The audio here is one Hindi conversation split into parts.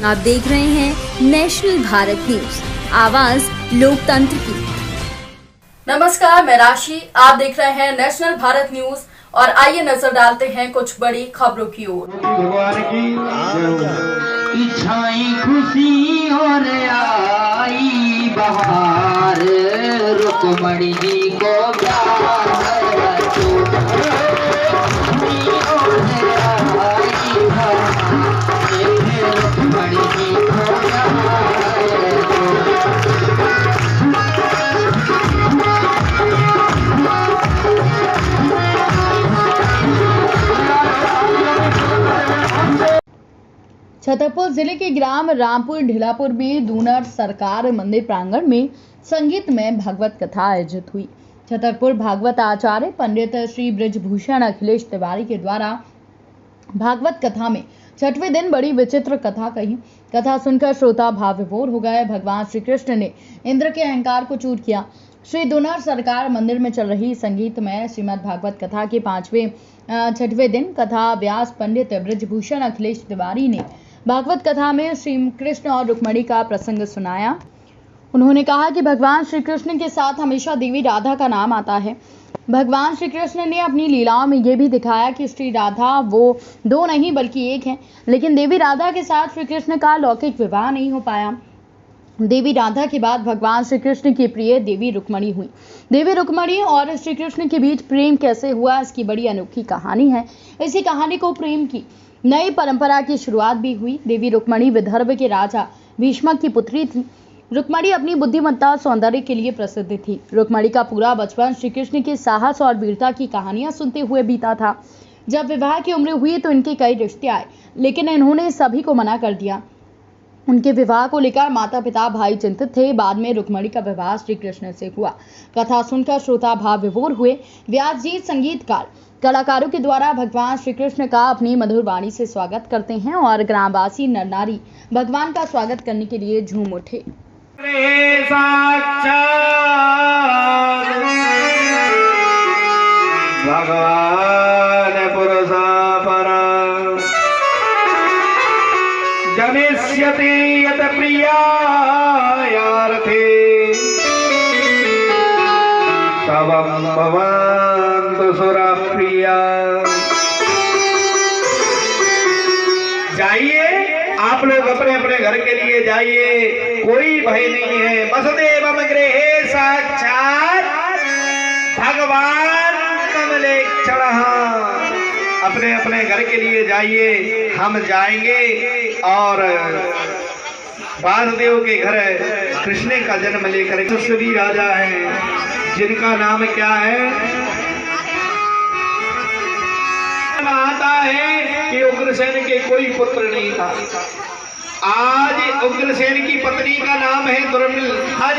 आप देख रहे हैं नेशनल भारत न्यूज, आवाज लोकतंत्र की। नमस्कार, मैं राशि। आप देख रहे हैं नेशनल भारत न्यूज और आइए नजर डालते हैं कुछ बड़ी खबरों की ओर। भगवान की इच्छाई खुशी और आई बहार, रुक्मणी जी को प्यार छतरपुर जिले के ग्राम रामपुर ढिलापुर में दूनर सरकार मंदिर प्रांगण में संगीतमय भागवत कथा आयोजित हुई। छतरपुर भागवत आचार्य पंडित श्री ब्रजभूषण अखिलेश तिवारी के द्वारा भागवत कथा में 6वें दिन बड़ी विचित्र कथा कही। कथा सुनकर श्रोता भाव विभोर हो गए। भगवान श्री कृष्ण ने इंद्र के अहंकार को चूर किया। श्री दूनर सरकार मंदिर में चल रही संगीतमय श्रीमद् भागवत कथा के 6वें दिन कथा व्यास पंडित ब्रजभूषण अखिलेश तिवारी ने भागवत कथा में श्री कृष्ण और रुक्मणी का प्रसंग सुनाया। उन्होंने कहा कि भगवान श्री कृष्ण के साथ हमेशा देवी राधा का नाम आता है। भगवान श्री कृष्ण ने अपनी लीलाओं में यह भी दिखाया कि श्री राधा वो दो नहीं बल्कि एक हैं, लेकिन देवी राधा के साथ श्री कृष्ण का लौकिक विवाह नहीं हो पाया। देवी राधा के बाद भगवान श्री कृष्ण की प्रिय देवी रुक्मणी हुई। देवी रुक्मणी और श्री कृष्ण के बीच प्रेम कैसे हुआ, इसकी बड़ी अनोखी कहानी है। इसी कहानी को प्रेम की नई परंपरा की शुरुआत भी हुई। देवी रुक्मणी विदर्भ के राजा भीष्मक की पुत्री थी। रुक्मणी अपनी बुद्धिमत्ता सौंदर्य के लिए प्रसिद्ध थी। रुक्मणी का पूरा बचपन श्री कृष्ण के साहस और वीरता की कहानियां सुनते हुए बीता था। जब विवाह की उम्र हुई तो इनके कई रिश्ते आए, लेकिन इन्होंने सभी को मना कर दिया। उनके विवाह को लेकर माता पिता भाई चिंतित थे। बाद में रुक्मणी का विवाह श्री कृष्ण से हुआ। कथा सुनकर श्रोता भाव विभोर हुए। व्यास जी संगीतकार कलाकारों के द्वारा भगवान श्री कृष्ण का अपनी मधुर वाणी से स्वागत करते हैं और ग्रामवासी नर नारी भगवान का स्वागत करने के लिए झूम उठे। भगवान पुरुषा परं जनिष्यति यत प्रियायार्थे तवं भवन्तु सुरप्रिया। जाइए आप लोग अपने अपने घर के लिए जाइए, कोई भय नहीं है। वसुदेवम गृहे साक्षात् भगवान कमलेक्षणः। अपने अपने घर के लिए जाइए, हम जाएंगे और वासुदेव के घर कृष्ण का जन्म लेकर सुश्री राजा हैं, जिनका नाम क्या है? आता है कि उग्रसेन के कोई पुत्र नहीं था। आज उग्रसेन की पत्नी का नाम है दुर्मिल। आज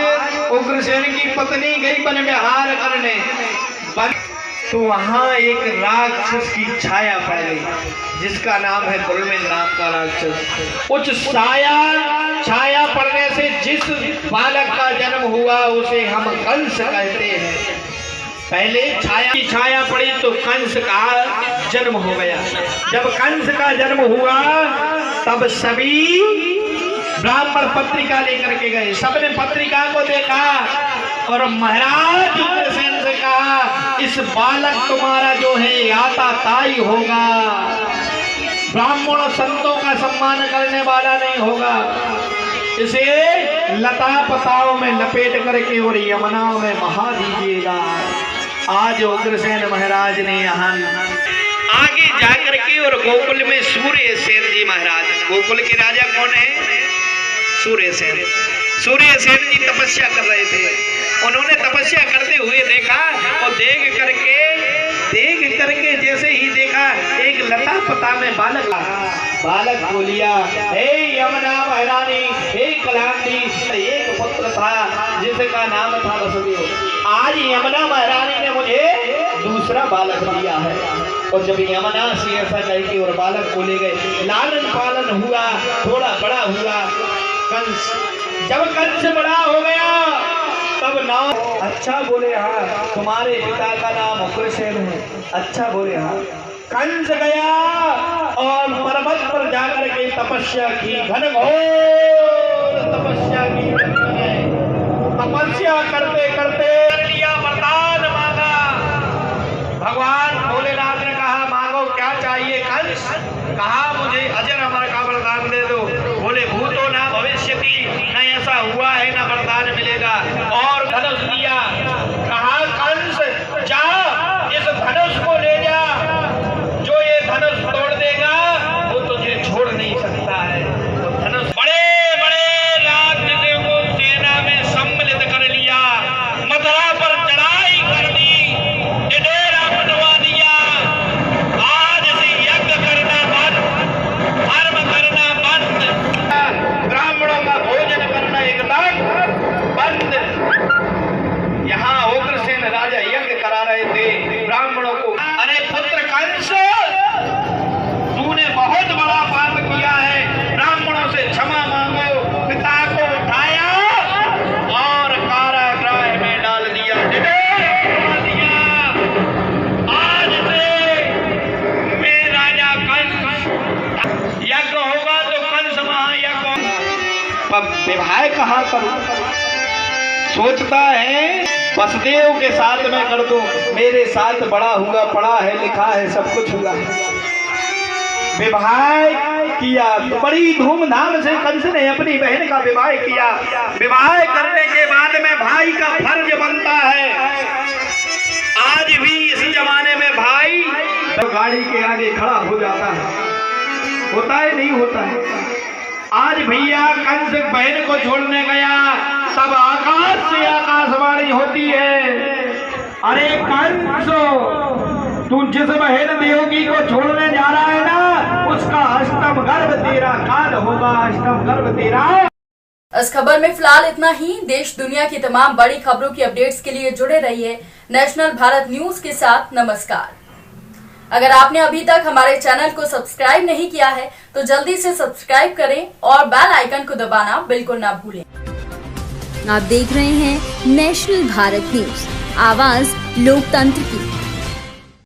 उग्रसेन की पत्नी गई वन विहार करने, तो वहां एक राक्षस की छाया पड़ गई, जिसका नाम है दुर्मिल नाम का राक्षस। उस छाया पड़ने से जिस बालक का जन्म हुआ उसे हम कंस कहते हैं। पहले छाया पड़ी तो कंस का जन्म हो गया। जब कंस का जन्म हुआ तब सभी ब्राह्मण पत्रिका लेकर के गए। सबने पत्रिका को देखा और महाराज उग्रसेन से कहा, इस बालक तुम्हारा जो है आता ताई होगा, ब्राह्मण संतों का सम्मान करने वाला नहीं होगा। इसे लता पताओं में लपेट करके और यमुना में बहा दीजिएगा। आज उग्रसेन महाराज ने यहाँ आगे जाकर के और गोकुल में सूर्यसेन जी महाराज, गोकुल के राजा कौन है? सूर्यसेन। सूर्यसेन जी तपस्या कर रहे थे। उन्होंने तपस्या करते हुए देखा और देख करके जैसे ही देखा एक लता पता में बालक बोलिया, हे यमुना महारानी, हे कलांडी, एक पुत्र था जिसका नाम था वसुदेव। आज यमुना महारानी ने मुझे दूसरा बालक दिया है। और जब यमुना से ऐसा कही और बालक को ले गए, लालन पालन हुआ, थोड़ा बड़ा हुआ कंस। जब कंस बड़ा हो गया तब नाम अच्छा बोले, हाँ तुम्हारे पिता का नाम उग्रसेन है। अच्छा बोले, हाँ कंस गया और पर्वत पर जाकर के तपस्या की, घनघोर तपस्या की। तपस्या करते करते लिया वरदान मांगा। भगवान भोलेनाथ ने कहा मांगो क्या चाहिए कंस? कहा मुझे अजर अमर का वरदान दे दो। बोले भूतो ना भविष्यति, न ऐसा हुआ है न वरदान मिलेगा। और धनुष दिया। कहा कंस जा इस धनुष को ले जा, जो ये धनुष तोड़ देगा वो तुझे छोड़ नहीं सकता है। तो धनुष बड़े बड़े राज्य को सेना में सम्मिलित कर लिया, मथुरा पर चढ़ाई कर दी, डेरा बनवा दिया। आज से यज्ञ करना बंद, धर्म करना बंद, ब्राह्मणों का भोजन करना एकदम बंद। यहाँ उग्रसेन राजा यज्ञ करा रहे थे ब्राह्मणों को। अरे पुत्र कंस, तूने बहुत बड़ा पाप किया है, ब्राह्मणों से क्षमा मांगो। पिता को उठाया और कारागृह में डाल दिया, आज से मैं राजा कंस। यज्ञ होगा तो कंस महायज्ञ। अब विवाह कहाँ करूं? सोचता है वसुदेव के साथ मैं कर दूं, मेरे साथ बड़ा हुआ, पढ़ा है, लिखा है, सब कुछ हुआ है। विवाह किया तो बड़ी धूमधाम से कंस ने अपनी बहन का विवाह किया। विवाह करने के बाद में भाई का फर्ज बनता है। आज भी इस जमाने में भाई तो गाड़ी के आगे खड़ा हो जाता है, होता है नहीं होता है। आज भैया कंस बहन को छोड़ने गया, तब आकाश से आकाशवाणी होती है, अरे कंस, तू जिस बहन देवकी को छोड़ने जा रहा है ना, उसका अष्टम गर्भ तेरा काल होगा, अष्टम गर्भ तेरा। इस खबर में फिलहाल इतना ही। देश दुनिया की तमाम बड़ी खबरों की अपडेट्स के लिए जुड़े रहिए नेशनल भारत न्यूज के साथ। नमस्कार। अगर आपने अभी तक हमारे चैनल को सब्सक्राइब नहीं किया है तो जल्दी से सब्सक्राइब करें और बेल आइकन को दबाना बिल्कुल ना भूलें। आप देख रहे हैं नेशनल भारत न्यूज, आवाज लोकतंत्र की।